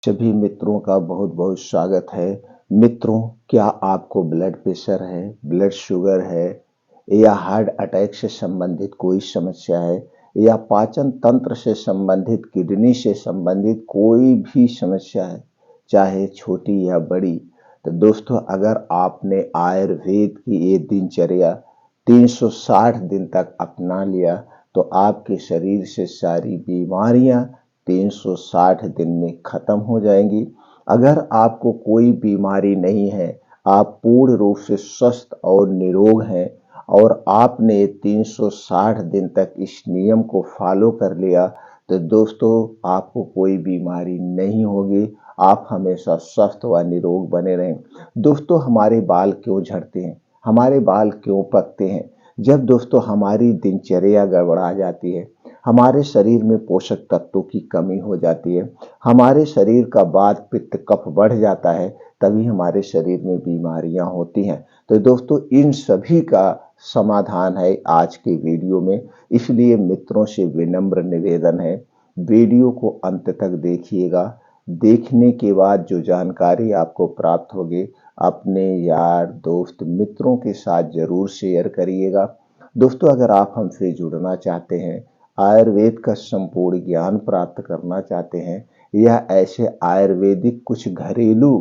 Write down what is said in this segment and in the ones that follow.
सभी मित्रों का बहुत बहुत स्वागत है। मित्रों, क्या आपको ब्लड प्रेशर है, ब्लड शुगर है या हार्ट अटैक से संबंधित कोई समस्या है या पाचन तंत्र से संबंधित, किडनी से संबंधित कोई भी समस्या है, चाहे छोटी या बड़ी? तो दोस्तों, अगर आपने आयुर्वेद की ये दिनचर्या 360 दिन तक अपना लिया तो आपके शरीर से सारी बीमारियां 360 दिन में खत्म हो जाएंगी। अगर आपको कोई बीमारी नहीं है, आप पूर्ण रूप से स्वस्थ और निरोग हैं और आपने 360 दिन तक इस नियम को फॉलो कर लिया, तो दोस्तों आपको कोई बीमारी नहीं होगी। आप हमेशा स्वस्थ व निरोग बने रहें। दोस्तों, हमारे बाल क्यों झड़ते हैं, हमारे बाल क्यों पकते हैं? जब दोस्तों हमारी दिनचर्या गड़बड़ा जाती है, हमारे शरीर में पोषक तत्वों की कमी हो जाती है, हमारे शरीर का वात पित्त कफ बढ़ जाता है, तभी हमारे शरीर में बीमारियां होती हैं। तो दोस्तों, इन सभी का समाधान है आज के वीडियो में। इसलिए मित्रों से विनम्र निवेदन है, वीडियो को अंत तक देखिएगा। देखने के बाद जो जानकारी आपको प्राप्त होगी, अपने यार दोस्त मित्रों के साथ जरूर शेयर करिएगा। दोस्तों, अगर आप हमसे जुड़ना चाहते हैं, आयुर्वेद का संपूर्ण ज्ञान प्राप्त करना चाहते हैं या ऐसे आयुर्वेदिक कुछ घरेलू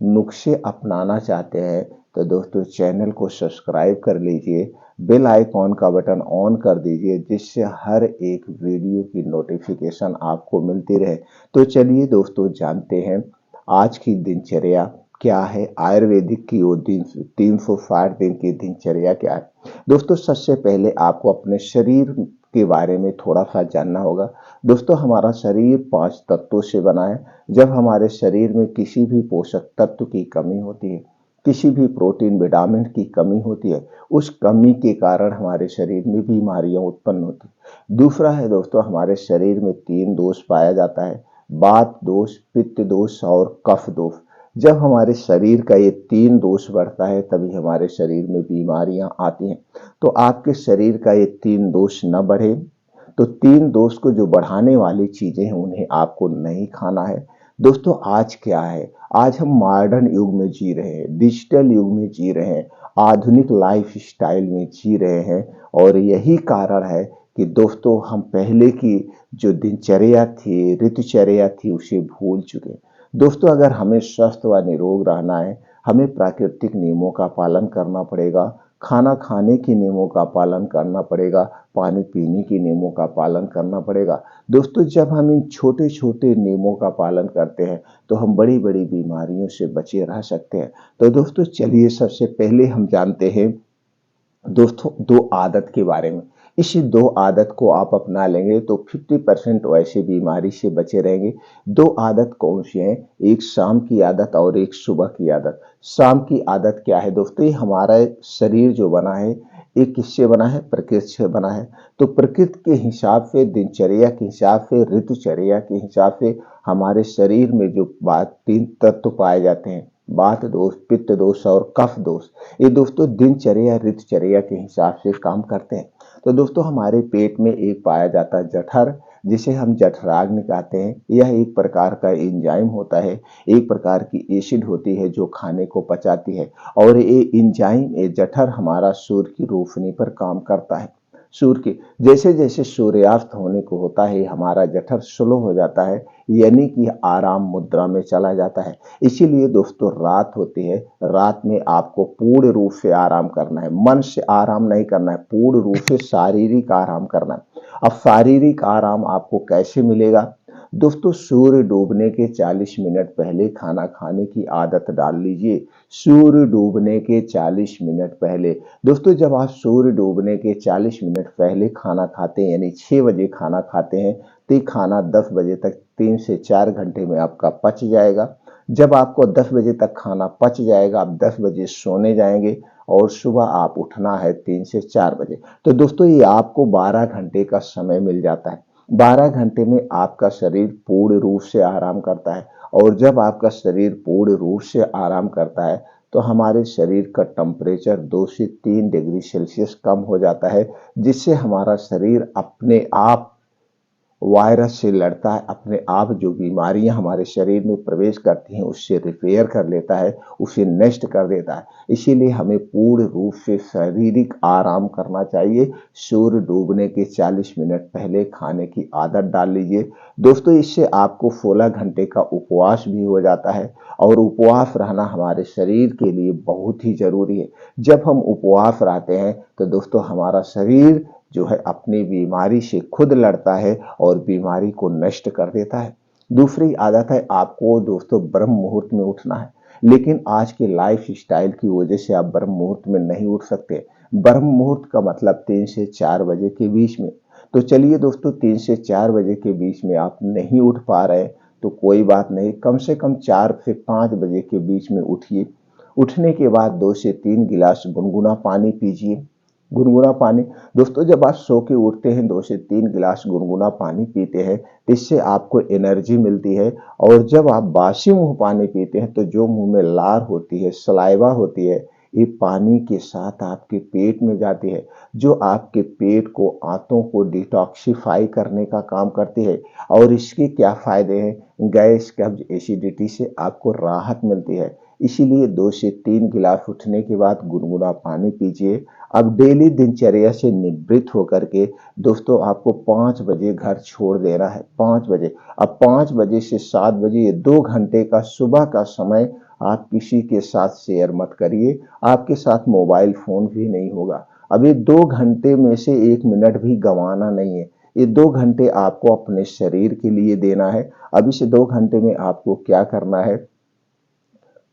नुस्खे अपनाना चाहते हैं, तो दोस्तों चैनल को सब्सक्राइब कर लीजिए, बेल आइकॉन का बटन ऑन कर दीजिए, जिससे हर एक वीडियो की नोटिफिकेशन आपको मिलती रहे। तो चलिए दोस्तों, जानते हैं आज की दिनचर्या क्या है, आयुर्वेदिक की वो दिन 360 दिन की दिनचर्या क्या है। दोस्तों, सबसे पहले आपको अपने शरीर के बारे में थोड़ा सा जानना होगा। दोस्तों, हमारा शरीर 5 तत्वों से बना है। जब हमारे शरीर में किसी भी पोषक तत्व की कमी होती है, किसी भी प्रोटीन विटामिन की कमी होती है, उस कमी के कारण हमारे शरीर में बीमारियां उत्पन्न होती है। दूसरा है दोस्तों, हमारे शरीर में 3 दोष पाया जाता है, वात दोष, पित्त दोष और कफ दोष। जब हमारे शरीर का ये 3 दोष बढ़ता है, तभी हमारे शरीर में बीमारियां आती हैं। तो आपके शरीर का ये 3 दोष न बढ़े, तो 3 दोष को जो बढ़ाने वाली चीजें हैं उन्हें आपको नहीं खाना है। दोस्तों, आज क्या है, आज हम मॉडर्न युग में जी रहे हैं, डिजिटल युग में जी रहे हैं, आधुनिक लाइफ स्टाइल में जी रहे हैं। और यही कारण है कि दोस्तों हम पहले की जो दिनचर्या थी, ऋतुचर्या थी, उसे भूल चुके हैं। दोस्तों, अगर हमें स्वस्थ व निरोग रहना है, हमें प्राकृतिक नियमों का पालन करना पड़ेगा, खाना खाने के नियमों का पालन करना पड़ेगा, पानी पीने के नियमों का पालन करना पड़ेगा। दोस्तों, जब हम इन छोटे छोटे नियमों का पालन करते हैं, तो हम बड़ी बड़ी बीमारियों से बचे रह सकते हैं। तो दोस्तों चलिए, सबसे पहले हम जानते हैं दोस्तों 2 आदत के बारे में। इसी 2 आदत को आप अपना लेंगे तो 50% वैसे बीमारी से बचे रहेंगे। 2 आदत कौन सी हैं? एक शाम की आदत और एक सुबह की आदत। शाम की आदत क्या है दोस्तों? ये हमारा शरीर जो बना है, ये किससे बना है? प्रकृति से बना है। तो प्रकृति के हिसाब से, दिनचर्या के हिसाब से, ऋतुचर्या के हिसाब से हमारे शरीर में जो 3 तत्व पाए जाते हैं, वात दोष, पित्त दोष और कफ दोष, ये दोस्तों दिनचर्या ऋतुचर्या के हिसाब से काम करते हैं। तो दोस्तों, हमारे पेट में एक पाया जाता है जठर, जिसे हम जठराग्नि कहते हैं। यह एक प्रकार का एंजाइम होता है, एक प्रकार की एसिड होती है जो खाने को पचाती है। और ये एंजाइम, ये जठर हमारा सूर्य की रोशनी पर काम करता है। सूर्य के जैसे जैसे सूर्यास्त होने को होता है, हमारा जठर स्लो हो जाता है, यानी कि आराम मुद्रा में चला जाता है। इसीलिए दोस्तों रात होती है, रात में आपको पूर्ण रूप से आराम करना है, मन से आराम नहीं करना है, पूर्ण रूप से शारीरिक आराम करना है। अब शारीरिक आराम आपको कैसे मिलेगा? दोस्तों, सूर्य डूबने के 40 मिनट पहले खाना खाने की आदत डाल लीजिए। सूर्य डूबने के 40 मिनट पहले। दोस्तों, जब आप सूर्य डूबने के 40 मिनट पहले खाना खाते हैं, यानी 6 बजे खाना खाते हैं, तो ये खाना 10 बजे तक 3 से 4 घंटे में आपका पच जाएगा। जब आपको 10 बजे तक खाना पच जाएगा, आप 10 बजे सोने जाएंगे और सुबह आप उठना है 3 से 4 बजे। तो दोस्तों, ये आपको 12 घंटे का समय मिल जाता है। 12 घंटे में आपका शरीर पूर्ण रूप से आराम करता है। और जब आपका शरीर पूर्ण रूप से आराम करता है, तो हमारे शरीर का टेम्परेचर 2 से 3 डिग्री सेल्सियस कम हो जाता है, जिससे हमारा शरीर अपने आप वायरस से लड़ता है, अपने आप जो बीमारियां हमारे शरीर में प्रवेश करती हैं उससे रिपेयर कर लेता है, उसे नष्ट कर देता है। इसीलिए हमें पूर्ण रूप से शारीरिक आराम करना चाहिए। सूर्य डूबने के 40 मिनट पहले खाने की आदत डाल लीजिए दोस्तों। इससे आपको 16 घंटे का उपवास भी हो जाता है और उपवास रहना हमारे शरीर के लिए बहुत ही जरूरी है। जब हम उपवास रहते हैं तो दोस्तों हमारा शरीर जो है अपनी बीमारी से खुद लड़ता है और बीमारी को नष्ट कर देता है। दूसरी आदत है आपको दोस्तों ब्रह्म मुहूर्त में उठना है, लेकिन आज के लाइफ स्टाइल की वजह से आप ब्रह्म मुहूर्त में नहीं उठ सकते। ब्रह्म मुहूर्त का मतलब 3 से 4 बजे के बीच में। तो चलिए दोस्तों 3 से 4 बजे के बीच में आप नहीं उठ पा रहे तो कोई बात नहीं, कम से कम 4 से 5 बजे के बीच में उठिए। उठने के बाद 2 से 3 गिलास गुनगुना पानी पीजिए। गुनगुना पानी दोस्तों, जब आप सो के उठते हैं 2 से 3 गिलास गुनगुना पानी पीते हैं तो इससे आपको एनर्जी मिलती है। और जब आप बासी मुंह पानी पीते हैं तो जो मुंह में लार होती है, सलाइवा होती है, ये पानी के साथ आपके पेट में जाती है, जो आपके पेट को, आंतों को डिटॉक्सिफाई करने का काम करती है। और इसके क्या फायदे हैं? गैस, कब्ज, एसिडिटी से आपको राहत मिलती है। इसीलिए 2 से 3 गिलास उठने के बाद गुनगुना पानी पीजिए। अब डेली दिनचर्या से निवृत्त होकर के दोस्तों आपको 5 बजे घर छोड़ देना है। 5 बजे, अब 5 बजे से 7 बजे ये 2 घंटे का सुबह का समय आप किसी के साथ शेयर मत करिए। आपके साथ मोबाइल फोन भी नहीं होगा। अब ये 2 घंटे में से 1 मिनट भी गंवाना नहीं है। ये 2 घंटे आपको अपने शरीर के लिए देना है। अब इस 2 घंटे में आपको क्या करना है?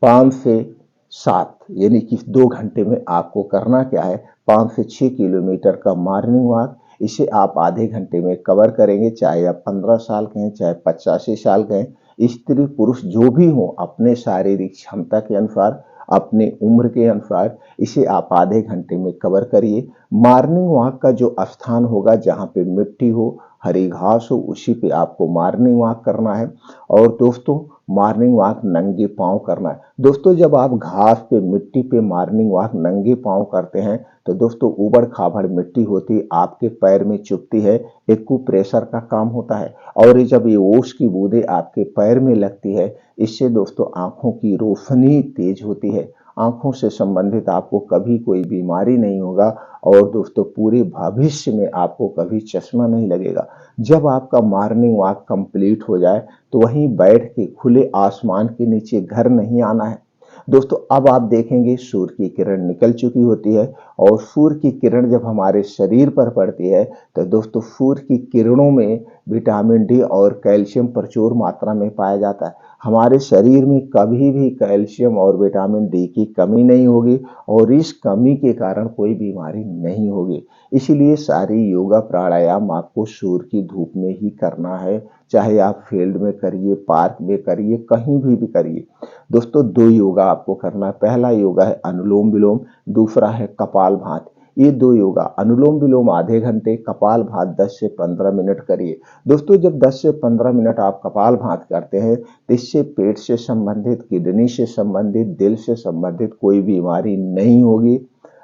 5 से 7 यानी कि 2 घंटे में आपको करना क्या है? 5 से 6 किलोमीटर का मॉर्निंग वॉक। इसे आप आधे घंटे में कवर करेंगे, चाहे आप 15 साल के हैं, चाहे 85 साल के हैं। स्त्री पुरुष जो भी हो, अपने शारीरिक क्षमता के अनुसार, अपनी उम्र के अनुसार इसे आप आधे घंटे में कवर करिए। मॉर्निंग वॉक का जो स्थान होगा, जहाँ पे मिट्टी हो, हरी घास हो, उसी पे आपको मॉर्निंग वॉक करना है। और दोस्तों मॉर्निंग वॉक नंगे पांव करना है। दोस्तों जब आप घास पे, मिट्टी पे मॉर्निंग वॉक नंगे पांव करते हैं तो दोस्तों ऊबड़ खाबड़ मिट्टी होती आपके पैर में चुभती है, एक्यूप्रेशर का काम होता है। और ये जब ये ओस की बूंदें आपके पैर में लगती है, इससे दोस्तों आंखों की रोशनी तेज होती है। आंखों से संबंधित आपको कभी कोई बीमारी नहीं होगा और दोस्तों पूरे भविष्य में आपको कभी चश्मा नहीं लगेगा। जब आपका मॉर्निंग वॉक कंप्लीट हो जाए तो वहीं बैठ के खुले आसमान के नीचे घर नहीं आना है। दोस्तों अब आप देखेंगे सूर्य की किरण निकल चुकी होती है और सूर्य की किरण जब हमारे शरीर पर पड़ती है तो दोस्तों सूर्य की किरणों में विटामिन डी और कैल्शियम प्रचुर मात्रा में पाया जाता है। हमारे शरीर में कभी भी कैल्शियम और विटामिन डी की कमी नहीं होगी और इस कमी के कारण कोई बीमारी नहीं होगी। इसीलिए सारी योगा प्राणायाम आपको सूर्य की धूप में ही करना है। चाहे आप फील्ड में करिए, पार्क में करिए, कहीं भी करिए। दोस्तों 2 योगा आपको करना है। पहला योगा है अनुलोम विलोम, दूसरा है कपाल भात। ये 2 योगा, अनुलोम विलोम आधे घंटे, कपाल भात 10 से 15 मिनट करिए। दोस्तों जब 10 से 15 मिनट आप कपाल भात करते हैं तो इससे पेट से संबंधित, किडनी से संबंधित, दिल से संबंधित कोई बीमारी नहीं होगी।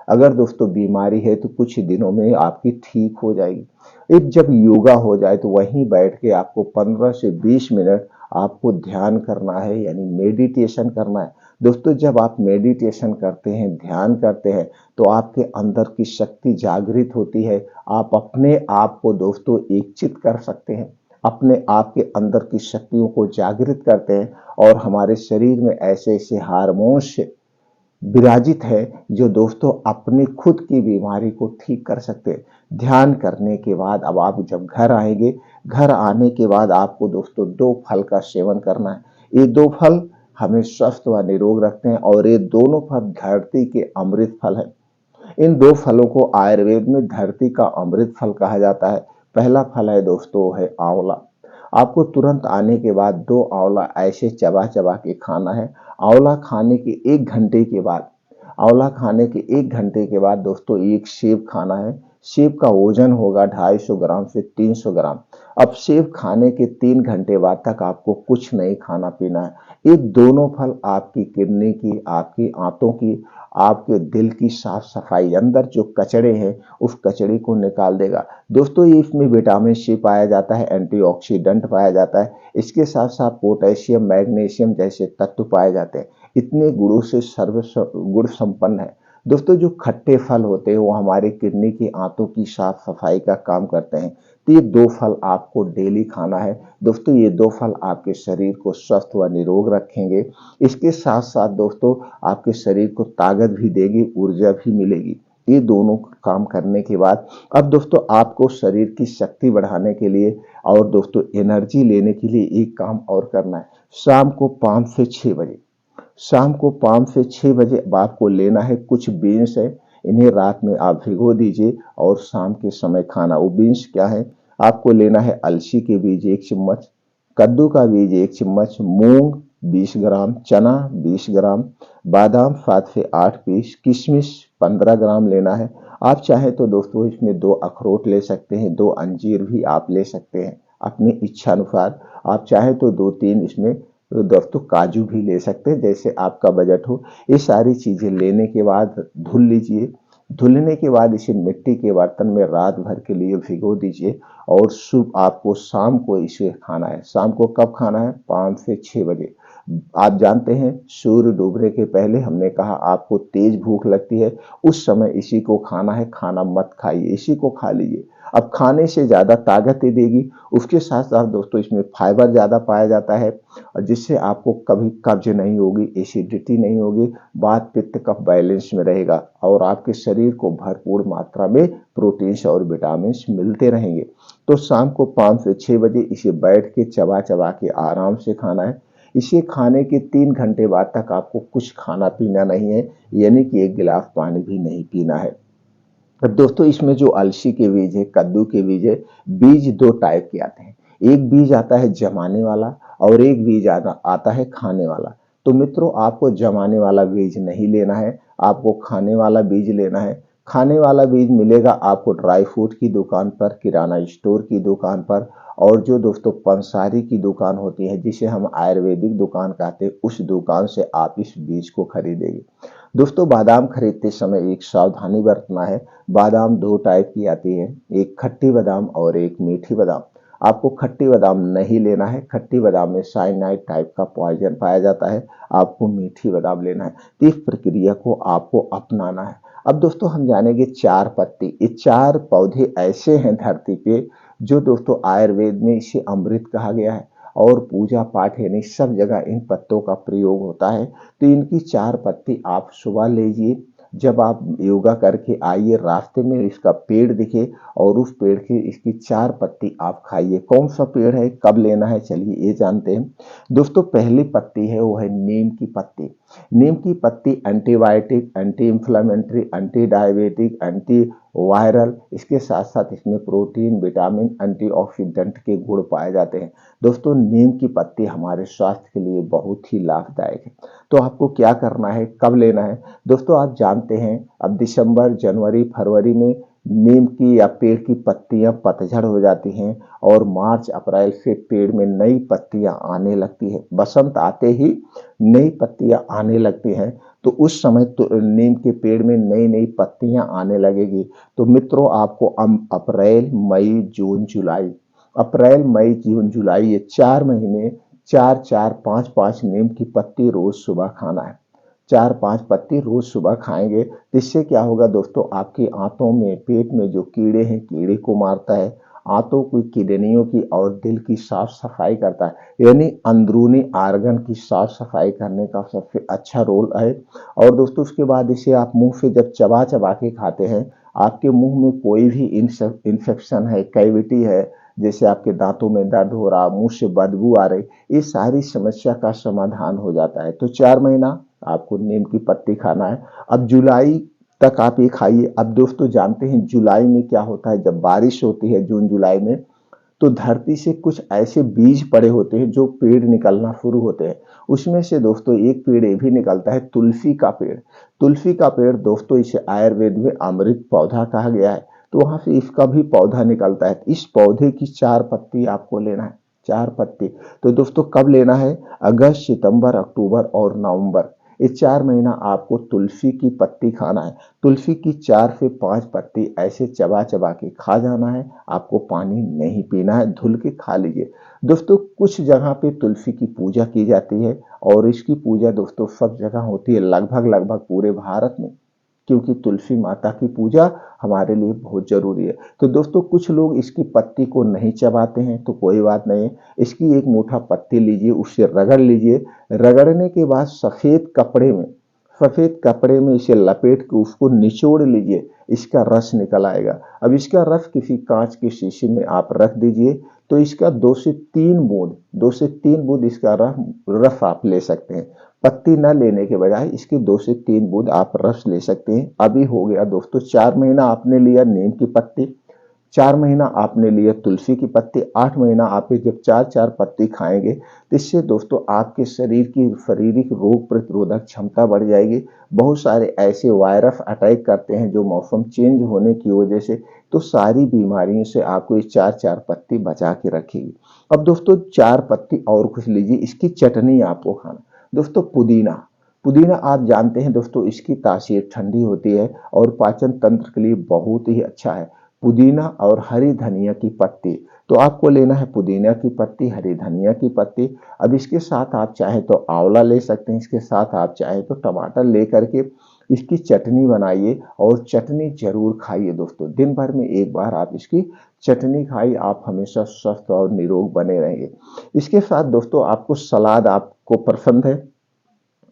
अगर दोस्तों बीमारी है तो कुछ दिनों में आपकी ठीक हो जाएगी। एक जब योगा हो जाए तो वहीं बैठ के आपको 15 से 20 मिनट आपको ध्यान करना है, यानी मेडिटेशन करना है। दोस्तों जब आप मेडिटेशन करते हैं, ध्यान करते हैं तो आपके अंदर की शक्ति जागृत होती है। आप अपने आप को दोस्तों एकचित कर सकते हैं, अपने आप के अंदर की शक्तियों को जागृत करते हैं और हमारे शरीर में ऐसे ऐसे हार्मोन्स विराजित है जो दोस्तों अपनी खुद की बीमारी को ठीक कर सकते हैं। ध्यान करने के बाद अब आप जब घर आएंगे, घर आने के बाद आपको दोस्तों 2 फल का सेवन करना है। ये 2 फल हमें स्वस्थ व निरोग रखते हैं और ये दोनों फल धरती के अमृत फल है। इन 2 फलों को आयुर्वेद में धरती का अमृत फल कहा जाता है। पहला फल है दोस्तों है आंवला। आपको तुरंत आने के बाद 2 आंवला ऐसे चबा चबा के खाना है। आंवला खाने के 1 घंटे के बाद, आंवला खाने के 1 घंटे के बाद दोस्तों 1 सेब खाना है। सेब का वजन होगा 250 ग्राम से 300 ग्राम। अब सेब खाने के 3 घंटे बाद तक आपको कुछ नहीं खाना पीना है। ये दोनों फल आपकी किडनी की, आपकी आंतों की, आपके दिल की साफ सफाई, अंदर जो कचड़े हैं उस कचड़े को निकाल देगा। दोस्तों ये इसमें विटामिन सी पाया जाता है, एंटीऑक्सीडेंट पाया जाता है, इसके साथ साथ पोटेशियम, मैग्नीशियम जैसे तत्व पाए जाते हैं। इतने गुणों से सर्व गुण संपन्न है। दोस्तों जो खट्टे फल होते हैं वो हमारे किडनी की, आंतों की साफ सफाई का काम करते हैं। तो ये दो फल आपको डेली खाना है। दोस्तों ये दो फल आपके शरीर को स्वस्थ व निरोग रखेंगे। इसके साथ साथ दोस्तों आपके शरीर को ताकत भी देगी, ऊर्जा भी मिलेगी। ये दोनों काम करने के बाद अब दोस्तों आपको शरीर की शक्ति बढ़ाने के लिए और दोस्तों एनर्जी लेने के लिए एक काम और करना है। शाम को 5 से 6 बजे, शाम को 5 से 6 बजे आपको लेना है कुछ बीन्स है, इन्हें रात में आप भिगो दीजिए और शाम के समय खाना। वो बीन्स क्या है, आपको लेना है अलसी के बीज 1 चम्मच, कद्दू का बीज 1 चम्मच, मूंग 20 ग्राम, चना 20 ग्राम, बादाम 7 से 8 पीस, किशमिश 15 ग्राम लेना है। आप चाहें तो दोस्तों इसमें 2 अखरोट ले सकते हैं, 2 अंजीर भी आप ले सकते हैं अपनी इच्छा अनुसार। आप चाहें तो 2-3 इसमें दोस्तों काजू भी ले सकते हैं, जैसे आपका बजट हो। ये सारी चीजें लेने के बाद धुल लीजिए। धुलने के बाद इसे मिट्टी के बर्तन में रात भर के लिए भिगो दीजिए और सुबह आपको शाम को इसे खाना है। शाम को कब खाना है, 5 से 6 बजे। आप जानते हैं सूर्य डूबने के पहले हमने कहा आपको तेज भूख लगती है, उस समय इसी को खाना है। खाना मत खाइए, इसी को खा लीजिए। अब खाने से ज्यादा ताकत ही देगी। उसके साथ साथ दोस्तों इसमें फाइबर ज्यादा पाया जाता है, जिससे आपको कभी कब्ज नहीं होगी, एसिडिटी नहीं होगी, वात पित्त कफ बैलेंस में रहेगा और आपके शरीर को भरपूर मात्रा में प्रोटीन्स और विटामिन मिलते रहेंगे। तो शाम को 5 से 6 बजे इसे बैठ के चबा चबा के आराम से खाना है। इसे खाने के 3 घंटे बाद तक आपको कुछ खाना पीना नहीं है, यानी कि 1 गिलास पानी भी नहीं पीना है। अब दोस्तों इसमें जो अलसी के बीज है, कद्दू के बीज है, बीज 2 टाइप के आते हैं। एक बीज आता है जमाने वाला और एक बीज आता है खाने वाला। तो मित्रों आपको जमाने वाला बीज नहीं लेना है, आपको खाने वाला बीज लेना है। खाने वाला बीज मिलेगा आपको ड्राई फ्रूट की दुकान पर, किराना स्टोर की दुकान पर, और जो दोस्तों पंसारी की दुकान होती है जिसे हम आयुर्वेदिक दुकान कहते हैं, उस दुकान से आप इस बीज को खरीदेंगे। दोस्तों बादाम खरीदते समय एक सावधानी बरतना है। बादाम 2 टाइप की आती है, एक खट्टी बादाम और एक मीठी बादाम। आपको खट्टी बादाम नहीं लेना है, खट्टी बादाम में साइनाइड टाइप का पॉइजन पाया जाता है। आपको मीठी बादाम लेना है। तो इस प्रक्रिया को आपको अपनाना है। अब दोस्तों हम जानेंगे 4 पत्ती। ये 4 पौधे ऐसे हैं धरती पे जो दोस्तों आयुर्वेद में इसे अमृत कहा गया है और पूजा पाठ यानी सब जगह इन पत्तों का प्रयोग होता है। तो इनकी 4 पत्ती आप सुबह लीजिए, जब आप योगा करके आइए रास्ते में इसका पेड़ दिखे और उस पेड़ की इसकी 4 पत्ती आप खाइए। कौन सा पेड़ है, कब लेना है, चलिए ये जानते हैं। दोस्तों पहली पत्ती है वो है नीम की पत्ती। नीम की पत्ती antibiotic, anti inflammatory, anti diabetic, anti viral, इसके साथ साथ इसमें प्रोटीन, विटामिन, एंटीऑक्सीडेंट के गुण पाए जाते हैं। दोस्तों नीम की पत्ती हमारे स्वास्थ्य के लिए बहुत ही लाभदायक है। तो आपको क्या करना है, कब लेना है। दोस्तों आप जानते हैं अब दिसंबर, जनवरी, फरवरी में नीम की या पेड़ की पत्तियां पतझड़ हो जाती हैं और मार्च अप्रैल से पेड़ में नई पत्तियां आने लगती है। बसंत आते ही नई पत्तियां आने लगती हैं, तो उस समय तो नीम के पेड़ में नई नई पत्तियां आने लगेगी। तो मित्रों आपको अप्रैल, मई, जून, जुलाई, अप्रैल, मई, जून, जुलाई ये 4 महीने 4-4, 5-5 नीम की पत्ती रोज सुबह खाना है। 4-5 पत्ती रोज सुबह खाएंगे। इससे क्या होगा दोस्तों, आपकी आंतों में, पेट में जो कीड़े हैं, कीड़े को मारता है, आंतों की, किडनियों की और दिल की साफ सफाई करता है, यानी अंदरूनी आर्गन की साफ सफाई करने का सबसे अच्छा रोल है। और दोस्तों उसके बाद इसे आप मुंह से जब चबा चबा के खाते हैं, आपके मुंह में कोई भी इंफेक्शन है, कैविटी है, जैसे आपके दांतों में दर्द हो रहा, मुंह से बदबू आ रही, ये सारी समस्या का समाधान हो जाता है। तो 4 महीना आपको नीम की पत्ती खाना है। अब जुलाई तक आप ये खाइए। अब दोस्तों जानते हैं जुलाई में क्या होता है, जब बारिश होती है जून जुलाई में, तो धरती से कुछ ऐसे बीज पड़े होते हैं जो पेड़ निकलना शुरू होते हैं। उसमें से दोस्तों एक पेड़ ये भी निकलता है, तुलसी का पेड़। तुलसी का पेड़ दोस्तों इसे आयुर्वेद में अमृत पौधा कहा गया है, तो वहां से इसका भी पौधा निकलता है। इस पौधे की 4 पत्ती आपको लेना है। 4 पत्ती। तो दोस्तों कब लेना है? अगस्त, सितंबर, अक्टूबर और नवंबर, ये 4 महीना आपको तुलसी की पत्ती खाना है। तुलसी की 4 से 5 पत्ती ऐसे चबा चबा के खा जाना है। आपको पानी नहीं पीना है, धुल के खा लीजिए। दोस्तों कुछ जगह पे तुलसी की पूजा की जाती है और इसकी पूजा दोस्तों सब जगह होती है, लगभग लगभग पूरे भारत में, क्योंकि तुलसी माता की पूजा हमारे लिए बहुत जरूरी है। तो दोस्तों कुछ लोग इसकी पत्ती को नहीं चबाते हैं, तो कोई बात नहीं, इसकी एक मुठा पत्ती लीजिए, उससे रगड़ लीजिए। रगड़ने के बाद सफेद कपड़े में इसे लपेट के उसको निचोड़ लीजिए, इसका रस निकल आएगा। अब इसका रस किसी कांच के शीशे में आप रख दीजिए, तो इसका 2 से 3 बूंद इसका रस आप ले सकते हैं। पत्ती न लेने के बजाय इसकी 2 से 3 बूंद आप रस ले सकते हैं। अभी हो गया दोस्तों, 4 महीना आपने लिया नीम की पत्ती, 4 महीना आपने लिया तुलसी की पत्ती, 8 महीना आप जब 4-4 पत्ती खाएंगे, तो इससे दोस्तों आपके शरीर की शारीरिक रोग प्रतिरोधक क्षमता बढ़ जाएगी। बहुत सारे ऐसे वायरस अटैक करते हैं जो मौसम चेंज होने की वजह से, तो सारी बीमारियों से आपको ये 4-4 पत्ती बचा के रखेगी। अब दोस्तों 4 पत्ती और कुछ लीजिए, इसकी चटनी आपको खाना। दोस्तों पुदीना, पुदीना आप जानते हैं दोस्तों, इसकी तासीर ठंडी होती है और पाचन तंत्र के लिए बहुत ही अच्छा है। पुदीना और हरी धनिया की पत्ती, तो आपको लेना है पुदीना की पत्ती, हरी धनिया की पत्ती। अब इसके साथ आप चाहे तो आंवला ले सकते हैं, इसके साथ आप चाहे तो टमाटर ले करके इसकी चटनी बनाइए और चटनी जरूर खाइए दोस्तों। दिन भर में एक बार आप इसकी चटनी खाइए, आप हमेशा स्वस्थ और निरोग बने रहेंगे। इसके साथ दोस्तों आपको सलाद आपको पसंद है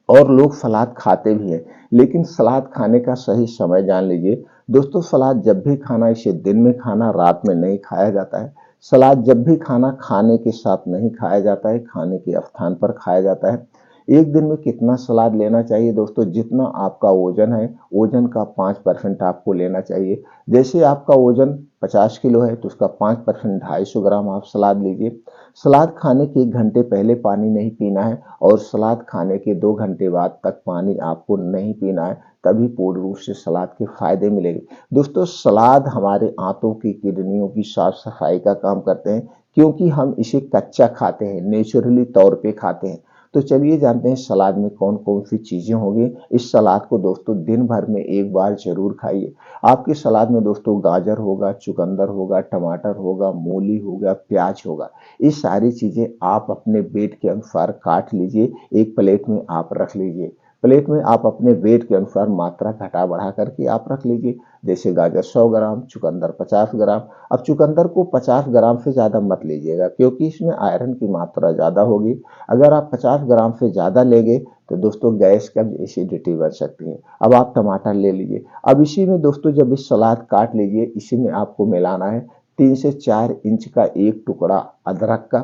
और लोग सलाद खाते भी हैं, लेकिन सलाद खाने का सही समय जान लीजिए। दोस्तों सलाद जब भी खाना, इसे दिन में खाना, रात में नहीं खाया जाता है। सलाद जब भी खाना, खाने के साथ नहीं खाया जाता है, खाने के स्थान पर खाया जाता है। एक दिन में कितना सलाद लेना चाहिए दोस्तों? जितना आपका वजन है, वजन का 5% आपको लेना चाहिए। जैसे आपका वजन 50 किलो है तो उसका 5% 250 ग्राम आप सलाद लीजिए। सलाद खाने के 1 घंटे पहले पानी नहीं पीना है और सलाद खाने के 2 घंटे बाद तक पानी आपको नहीं पीना है, तभी पूर्ण रूप से सलाद के फायदे मिलेंगे। दोस्तों सलाद हमारे आंतों की, किडनियों की साफ सफाई का काम करते हैं, क्योंकि हम इसे कच्चा खाते हैं, नेचुरली तौर पे खाते हैं। तो चलिए जानते हैं सलाद में कौन कौन सी चीजें होंगी। इस सलाद को दोस्तों दिन भर में एक बार जरूर खाइए। आपके सलाद में दोस्तों गाजर होगा, चुकंदर होगा, टमाटर होगा, मूली होगा, प्याज होगा। ये सारी चीजें आप अपने वेट के अनुसार काट लीजिए, एक प्लेट में आप रख लीजिए। प्लेट में आप अपने वेट के अनुसार मात्रा घटा बढ़ा करके आप रख लीजिए। जैसे गाजर 100 ग्राम, चुकंदर 50 ग्राम। अब चुकंदर को 50 ग्राम से ज़्यादा मत लीजिएगा, क्योंकि इसमें आयरन की मात्रा ज़्यादा होगी। अगर आप 50 ग्राम से ज़्यादा लेंगे तो दोस्तों गैस, कब्ज, एसिडिटी बढ़ सकती है। अब आप टमाटर ले लीजिए। अब इसी में दोस्तों जब इस सलाद काट लीजिए, इसी में आपको मिलाना है 3 से 4 इंच का एक टुकड़ा अदरक का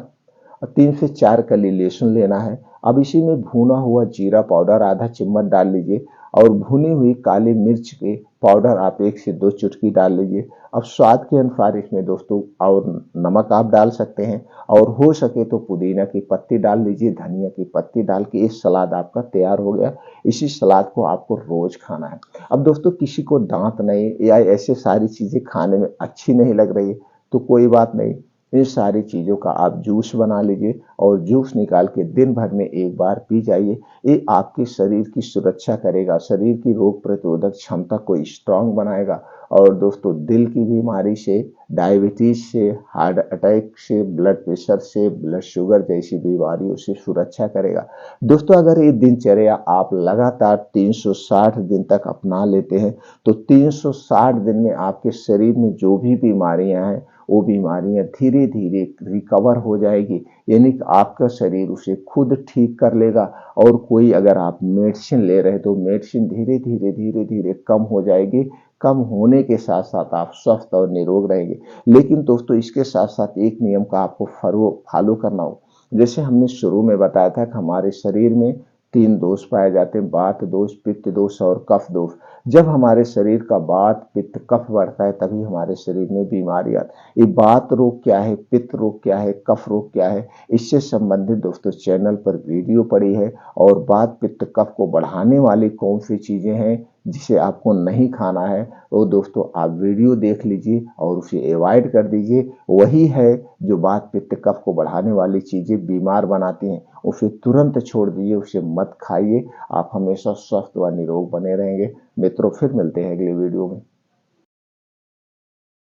और 3 से 4 कली लहसुन लेना है। अब इसी में भुना हुआ जीरा पाउडर आधा चम्मच डाल लीजिए और भुनी हुई काली मिर्च के पाउडर आप 1 से 2 चुटकी डाल लीजिए। अब स्वाद के अनुसार इसमें दोस्तों और नमक आप डाल सकते हैं और हो सके तो पुदीना की पत्ती डाल लीजिए, धनिया की पत्ती डाल के ये सलाद आपका तैयार हो गया। इसी सलाद को आपको रोज खाना है। अब दोस्तों किसी को दांत नहीं या ऐसे सारी चीजें खाने में अच्छी नहीं लग रही, तो कोई बात नहीं, इन सारी चीज़ों का आप जूस बना लीजिए और जूस निकाल के दिन भर में एक बार पी जाइए। ये आपके शरीर की सुरक्षा करेगा, शरीर की रोग प्रतिरोधक क्षमता को स्ट्रांग बनाएगा और दोस्तों दिल की बीमारी से, डायबिटीज से, हार्ट अटैक से, ब्लड प्रेशर से, ब्लड शुगर जैसी बीमारियों से सुरक्षा करेगा। दोस्तों अगर ये दिनचर्या आप लगातार 360 दिन तक अपना लेते हैं, तो 360 दिन में आपके शरीर में जो भी बीमारियां हैं वो बीमारियां धीरे धीरे रिकवर हो जाएगी, यानी कि आपका शरीर उसे खुद ठीक कर लेगा। और कोई अगर आप मेडिसिन ले रहे हैं तो मेडिसिन धीरे धीरे कम हो जाएगी। कम होने के साथ साथ आप स्वस्थ और निरोग रहेंगे। लेकिन दोस्तों इसके साथ साथ एक नियम का आपको फॉलो करना हो। जैसे हमने शुरू में बताया था कि हमारे शरीर में 3 दोष पाए जाते हैं, वात दोष, पित्त दोष और कफ दोष। जब हमारे शरीर का वात पित्त कफ बढ़ता है तभी हमारे शरीर में बीमारी आती है। ये वात रोग क्या है, पित्त रोग क्या है, कफ रोग क्या है, इससे संबंधित दोस्तों चैनल पर वीडियो पड़ी है। और वात पित्त कफ को बढ़ाने वाली कौन सी चीजें हैं जिसे आपको नहीं खाना है, तो दोस्तों आप वीडियो देख लीजिए और उसे अवॉइड कर दीजिए। वही है जो वात पित्त कफ को बढ़ाने वाली चीजें बीमार बनाती हैं, उसे तुरंत छोड़ दीजिए, उसे मत खाइए। आप हमेशा स्वस्थ व निरोग बने रहेंगे। मित्रों फिर मिलते हैं अगले वीडियो में।